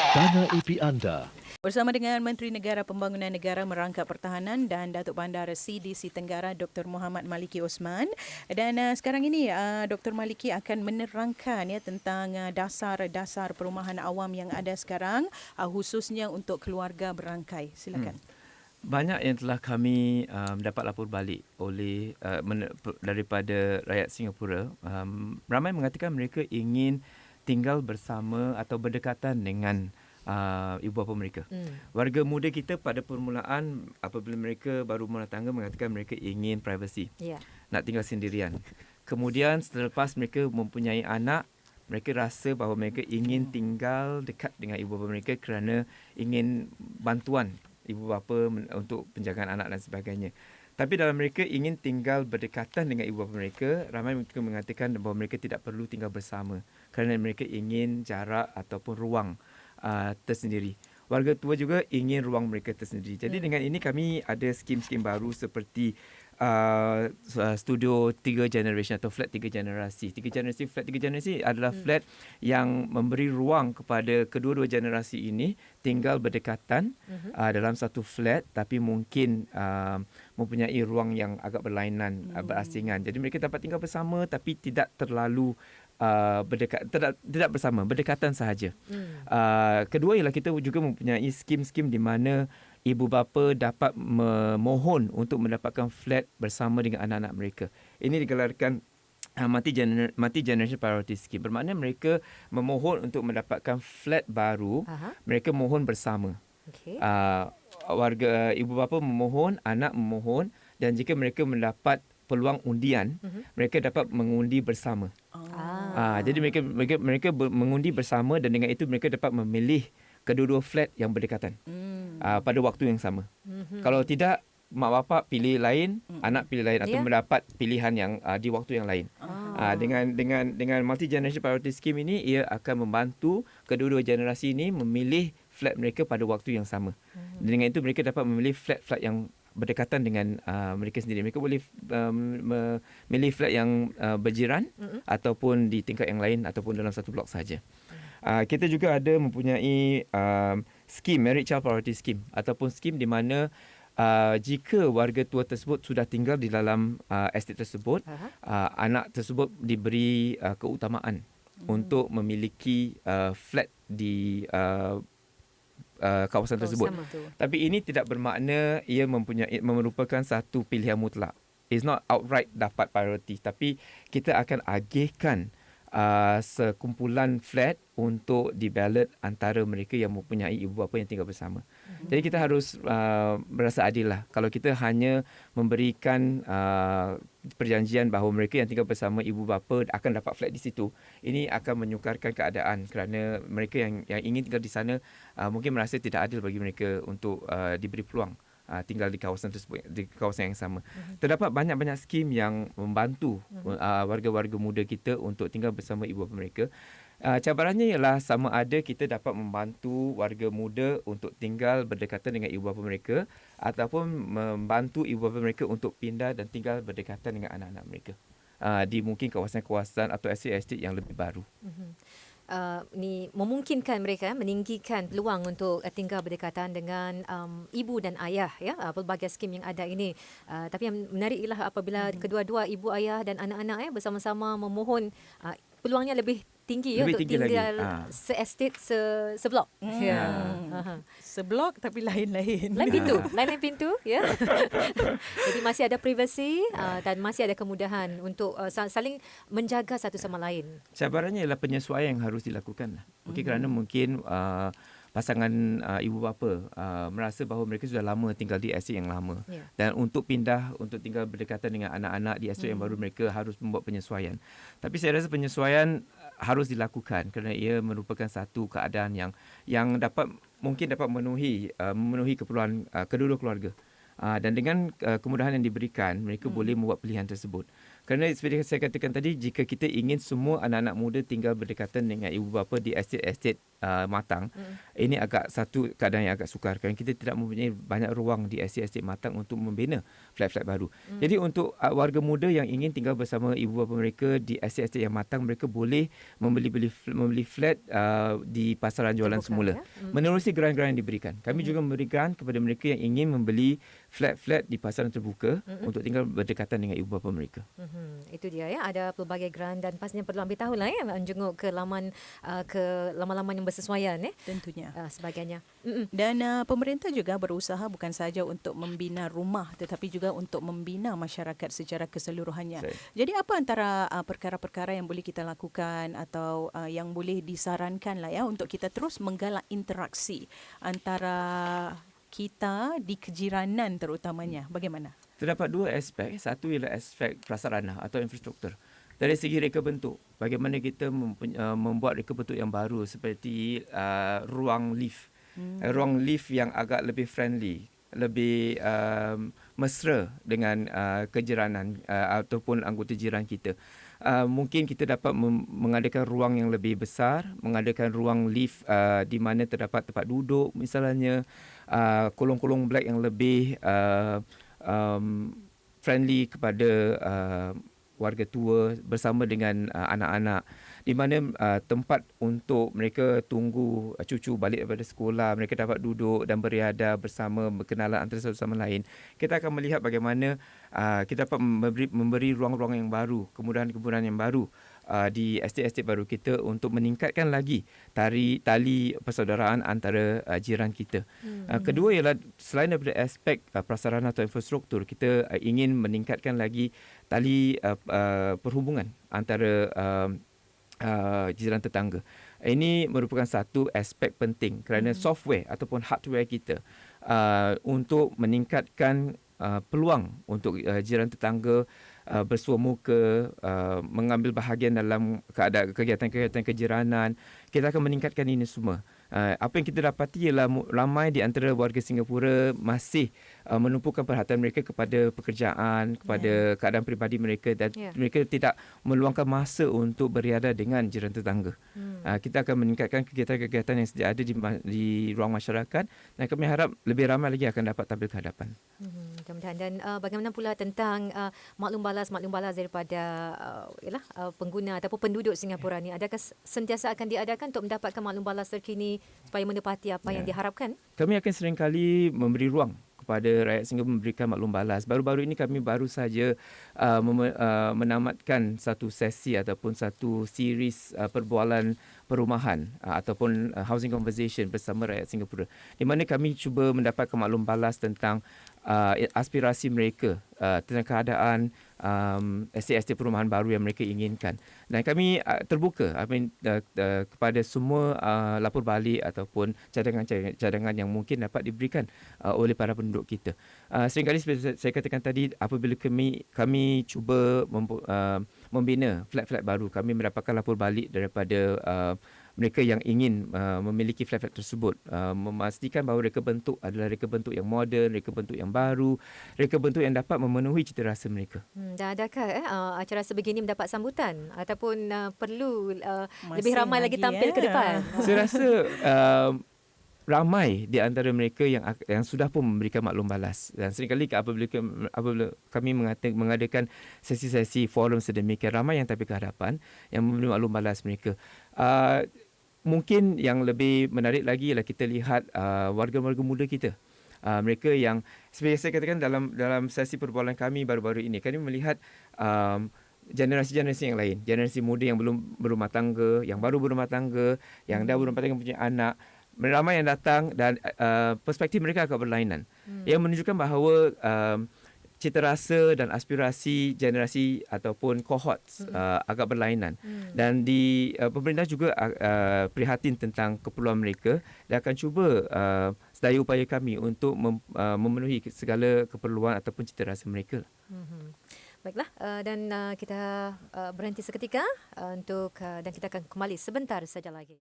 Dana AP Anda. Bersama dengan Menteri Negara Pembangunan Negara Merangkap Pertahanan dan Datuk Bandar CDC Tenggara Dr. Muhammad Maliki Osman. Dan sekarang ini Dr. Maliki akan menerangkan tentang dasar-dasar perumahan awam yang ada sekarang, khususnya untuk keluarga berangkai. Silakan. Banyak yang telah kami dapat lapor balik oleh daripada rakyat Singapura. Ramai mengatakan mereka ingin tinggal bersama atau berdekatan dengan ibu bapa mereka. Warga muda kita pada permulaan apabila mereka baru berumah tangga mengatakan mereka ingin privacy. Nak tinggal sendirian. Kemudian selepas mereka mempunyai anak, mereka rasa bahawa mereka ingin tinggal dekat dengan ibu bapa mereka kerana ingin bantuan ibu bapa untuk penjagaan anak dan sebagainya. Tapi dalam mereka ingin tinggal berdekatan dengan ibu bapa mereka, ramai mereka mengatakan bahawa mereka tidak perlu tinggal bersama kerana mereka ingin jarak ataupun ruang tersendiri. Warga tua juga ingin ruang mereka tersendiri. Jadi dengan ini kami ada skim-skim baru seperti studio 3 generation atau flat 3 generasi. Flat 3 generasi adalah flat yang memberi ruang kepada kedua-dua generasi ini tinggal berdekatan dalam satu flat, tapi mungkin mempunyai ruang yang agak berlainan, berasingan. Jadi mereka dapat tinggal bersama tapi tidak terlalu tidak bersama, berdekatan sahaja. Kedua ialah kita juga mempunyai skim-skim di mana ibu bapa dapat memohon untuk mendapatkan flat bersama dengan anak-anak mereka. Ini digelarkan Multi Generation Priority Scheme. Bermakna mereka memohon untuk mendapatkan flat baru, mereka mohon bersama. Warga ibu bapa memohon, anak memohon, dan jika mereka mendapat peluang undian, mereka dapat mengundi bersama. Jadi mereka mengundi bersama dan dengan itu mereka dapat memilih kedua-dua flat yang berdekatan pada waktu yang sama. Kalau tidak, mak bapak pilih lain, anak pilih lain atau mendapat pilihan yang di waktu yang lain. Dengan Multi Generation Priority Scheme ini, ia akan membantu kedua-dua generasi ini memilih flat mereka pada waktu yang sama. Dengan itu mereka dapat memilih flat-flat yang berdekatan dengan mereka sendiri. Mereka boleh memilih flat yang berjiran ataupun di tingkat yang lain ataupun dalam satu blok sahaja. Kita juga ada mempunyai skim Married Child Priority Scheme ataupun skim di mana jika warga tua tersebut sudah tinggal di dalam estate tersebut, anak tersebut diberi keutamaan untuk memiliki flat di kawasan tersebut. Tapi ini tidak bermakna ia merupakan satu pilihan mutlak. It's not outright dapat priority, tapi kita akan agihkan sekumpulan flat untuk di-ballot antara mereka yang mempunyai ibu bapa yang tinggal bersama. Jadi kita harus berasa adil lah. Kalau kita hanya memberikan perjanjian bahawa mereka yang tinggal bersama ibu bapa akan dapat flat di situ, ini akan menyukarkan keadaan kerana mereka yang ingin tinggal di sana mungkin merasa tidak adil bagi mereka untuk diberi peluang tinggal di kawasan tersebut, di kawasan yang sama. Terdapat banyak-banyak skim yang membantu warga-warga muda kita untuk tinggal bersama ibu bapa mereka. Cabarannya ialah sama ada kita dapat membantu warga muda untuk tinggal berdekatan dengan ibu bapa mereka ataupun membantu ibu bapa mereka untuk pindah dan tinggal berdekatan dengan anak-anak mereka di mungkin kawasan-kawasan atau estate-estate yang lebih baru. Ni memungkinkan mereka meninggikan peluang untuk tinggal berdekatan dengan ibu dan ayah, pelbagai skim yang ada ini. Tapi yang menarik ialah apabila kedua-dua ibu ayah dan anak-anak bersama-sama memohon, peluangnya lebih tinggi lebih untuk tinggi tinggal lagi. se-estate seblok. Seblok tapi lain-lain. Lain pintu, ya. Jadi masih ada privasi dan masih ada kemudahan untuk saling menjaga satu sama lain. Cabarannya ialah penyesuaian yang harus dilakukan. Kerana mungkin pasangan ibu bapa merasa bahawa mereka sudah lama tinggal di estate yang lama. Dan untuk pindah, untuk tinggal berdekatan dengan anak-anak di estate yang baru, mereka harus membuat penyesuaian. Tapi saya rasa penyesuaian harus dilakukan kerana ia merupakan satu keadaan yang mungkin dapat memenuhi keperluan kedua-dua keluarga. Dan dengan kemudahan yang diberikan, mereka boleh membuat pilihan tersebut. Kerana seperti saya katakan tadi, jika kita ingin semua anak-anak muda tinggal berdekatan dengan ibu bapa di estate-estate matang, ini agak satu keadaan yang agak sukar kerana kita tidak mempunyai banyak ruang di estate-estate matang untuk membina flat-flat baru. Jadi untuk warga muda yang ingin tinggal bersama ibu bapa mereka di estate-estate yang matang, mereka boleh membeli flat di pasaran jualan Terbuka, semula. ya? Menerusi geran-geran yang diberikan. Kami juga memberi geran kepada mereka yang ingin membeli flat-flat di pasaran terbuka untuk tinggal berdekatan dengan ibu bapa mereka. Itu dia ya, ada pelbagai grant dan pastinya perlu ambil tahu lah ya, menjenguk ke laman ke laman-laman yang bersesuaian Tentunya. sebagainya. Dan pemerintah juga berusaha bukan saja untuk membina rumah tetapi juga untuk membina masyarakat secara keseluruhannya. Jadi apa antara perkara-perkara yang boleh kita lakukan atau yang boleh disarankan lah ya untuk kita terus menggalak interaksi antara kita di kejiranan terutamanya. Bagaimana? Terdapat dua aspek. Satu ialah aspek prasarana atau infrastruktur. Dari segi reka bentuk, bagaimana kita membuat reka bentuk yang baru seperti ruang lift. Ruang lift yang agak lebih friendly, lebih mesra dengan kejiranan ataupun anggota jiran kita. Mungkin kita dapat mengadakan ruang yang lebih besar, mengadakan ruang lift di mana terdapat tempat duduk misalnya, kolong-kolong black yang lebih friendly kepada warga tua bersama dengan anak-anak, di mana tempat untuk mereka tunggu cucu balik daripada sekolah, mereka dapat duduk dan beriadah bersama, berkenalan antara satu sama lain. Kita akan melihat bagaimana kita dapat memberi ruang-ruang yang baru, kemudahan-kemudahan yang baru di estate-estate baru kita untuk meningkatkan lagi tali persaudaraan antara jiran kita. Kedua ialah selain daripada aspek prasarana atau infrastruktur, kita ingin meningkatkan lagi tali perhubungan antara jiran tetangga. Ini merupakan satu aspek penting kerana software ataupun hardware kita untuk meningkatkan peluang untuk jiran tetangga bersua muka, mengambil bahagian dalam kegiatan-kegiatan kejiranan. Kita akan meningkatkan ini semua. Apa yang kita dapati ialah ramai di antara warga Singapura masih menumpukan perhatian mereka kepada pekerjaan, kepada keadaan peribadi mereka dan mereka tidak meluangkan masa untuk beriadah dengan jiran tetangga. Kita akan meningkatkan kegiatan-kegiatan yang sedia ada di ruang masyarakat dan kami harap lebih ramai lagi akan dapat tampil ke hadapan. Mudah-mudahan. Dan bagaimana pula tentang maklum balas daripada pengguna ataupun penduduk Singapura ni, adakah sentiasa akan diadakan untuk mendapatkan maklum balas terkini supaya menepati apa yang diharapkan? Kami akan seringkali memberi ruang kepada rakyat Singapura memberikan maklum balas. Baru-baru ini kami baru saja menamatkan satu sesi ataupun satu series perbualan perumahan ataupun housing conversation bersama rakyat Singapura, di mana kami cuba mendapatkan maklum balas tentang aspirasi mereka tentang keadaan estate-estate perumahan baru yang mereka inginkan. Dan kami terbuka kepada semua lapor balik ataupun cadangan yang mungkin dapat diberikan oleh para penduduk kita. Seringkali seperti saya katakan tadi, apabila kami cuba membina flat-flat baru, kami mendapatkan lapor balik daripada mereka yang ingin memiliki flat-flat tersebut, memastikan bahawa reka bentuk adalah reka bentuk yang moden, reka bentuk yang baru, reka bentuk yang dapat memenuhi cita rasa mereka. Dan adakah acara sebegini mendapat sambutan ataupun perlu lebih ramai lagi tampil ke depan? Saya rasa ramai di antara mereka yang sudah pun memberikan maklum balas. Dan seringkali apabila kami mengadakan sesi-sesi forum sedemikian, ramai yang tampil ke hadapan yang memberi maklum balas mereka. Mungkin yang lebih menarik lagi ialah kita lihat warga-warga muda kita. Mereka yang seperti saya katakan dalam sesi perbualan kami baru-baru ini, kami melihat generasi-generasi yang lain, generasi muda yang belum berumah tangga, yang baru berumah tangga, yang dah berumah tangga punya anak, ramai yang datang dan perspektif mereka agak berlainan. Yang menunjukkan bahawa cita rasa dan aspirasi generasi ataupun cohorts agak berlainan. Dan pemerintah juga prihatin tentang keperluan mereka dan akan cuba sedaya upaya kami untuk memenuhi segala keperluan ataupun cita rasa mereka. Baiklah, dan kita berhenti seketika dan kita akan kembali sebentar saja lagi.